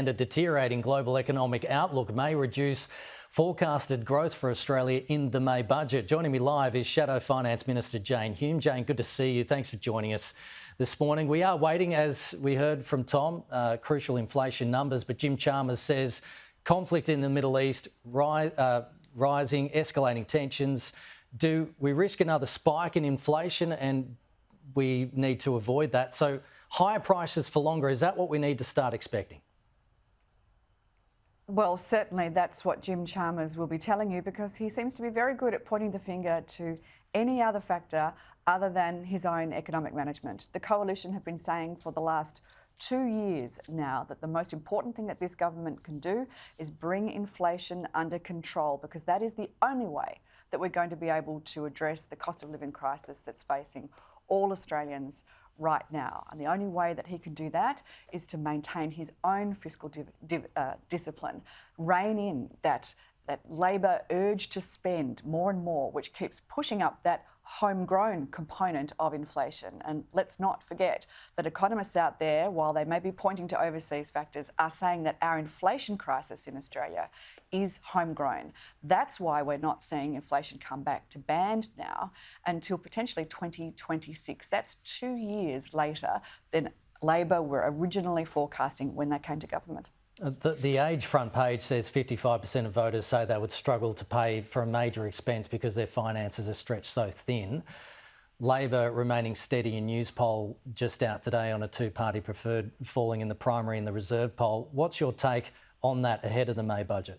And a deteriorating global economic outlook may reduce forecasted growth for Australia in the May budget. Joining me live is Shadow Finance Minister Jane Hume. Jane, good to see you. Thanks for joining us this morning. We are waiting, as we heard from Tom, crucial inflation numbers, but Jim Chalmers says conflict in the Middle East, rising, escalating tensions. Do we risk another spike in inflation? And we need to avoid that. So higher prices for longer, is that what we need to start expecting? Well, certainly that's what Jim Chalmers will be telling you, because he seems to be very good at pointing the finger to any other factor other than his own economic management. The Coalition have been saying for the last 2 years now that the most important thing that this government can do is bring inflation under control, because that is the only way that we're going to be able to address the cost of living crisis that's facing all Australians right now. And the only way that he can do that is to maintain his own fiscal discipline, rein in that Labor urge to spend more and more, which keeps pushing up that homegrown component of inflation. And let's not forget that economists out there, while they may be pointing to overseas factors, are saying that our inflation crisis in Australia is homegrown. That's why we're not seeing inflation come back to band now until potentially 2026. That's 2 years later than Labor were originally forecasting when they came to government. The Age front page says 55% of voters say they would struggle to pay for a major expense because their finances are stretched so thin. Labor remaining steady in news poll just out today on a two-party preferred, falling in the primary and the reserve poll. What's your take on that ahead of the May budget?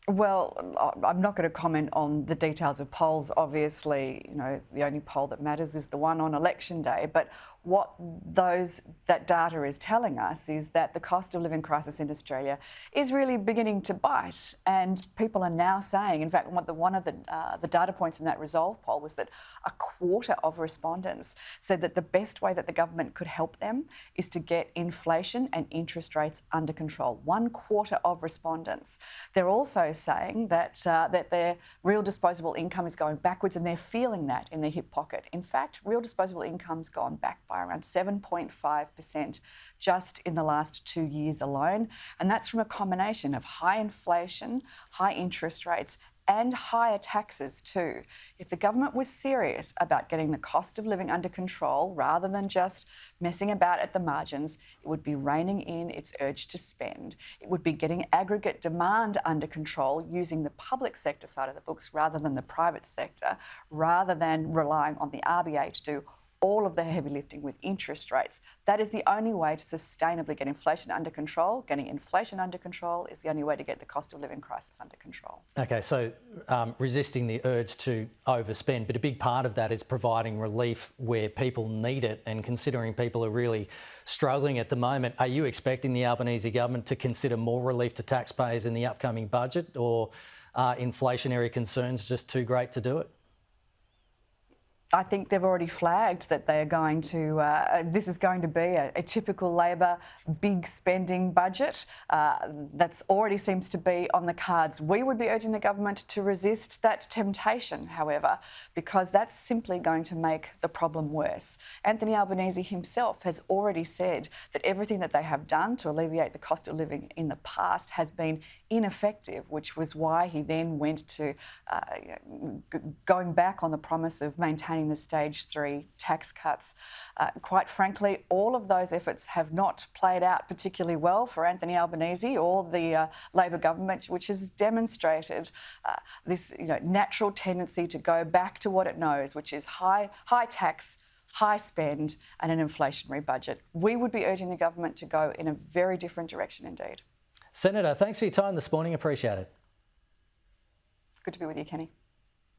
Well, I'm not going to comment on the details of polls. Obviously, the only poll that matters is the one on election day. But what that data is telling us is that the cost of living crisis in Australia is really beginning to bite, and people are now saying, in fact, one of the data points in that Resolve poll was that a quarter of respondents said that the best way that the government could help them is to get inflation and interest rates under control. 1/4 of respondents. They're also saying that their real disposable income is going backwards, and they're feeling that in their hip pocket. In fact, real disposable income's gone back by around 7.5% just in the last 2 years alone. And that's from a combination of high inflation, high interest rates, and higher taxes too. If the government was serious about getting the cost of living under control rather than just messing about at the margins, it would be reining in its urge to spend. It would be getting aggregate demand under control using the public sector side of the books rather than the private sector, rather than relying on the RBA to do all of the heavy lifting with interest rates. That is the only way to sustainably get inflation under control. Getting inflation under control is the only way to get the cost of living crisis under control. Okay, so resisting the urge to overspend, but a big part of that is providing relief where people need it, and considering people are really struggling at the moment, are you expecting the Albanese government to consider more relief to taxpayers in the upcoming budget, or are inflationary concerns just too great to do it? I think they've already flagged that they are going to, this is going to be a typical Labor big spending budget. That already seems to be on the cards. We would be urging the government to resist that temptation, however, because that's simply going to make the problem worse. Anthony Albanese himself has already said that everything that they have done to alleviate the cost of living in the past has been ineffective, which was why he then went to going back on the promise of maintaining the stage 3 tax cuts. Quite frankly, all of those efforts have not played out particularly well for Anthony Albanese or the Labor government, which has demonstrated this natural tendency to go back to what it knows, which is high tax, high spend and an inflationary budget. We would be urging the government to go in a very different direction indeed. Senator, thanks for your time this morning. Appreciate it. Good to be with you, Kenny.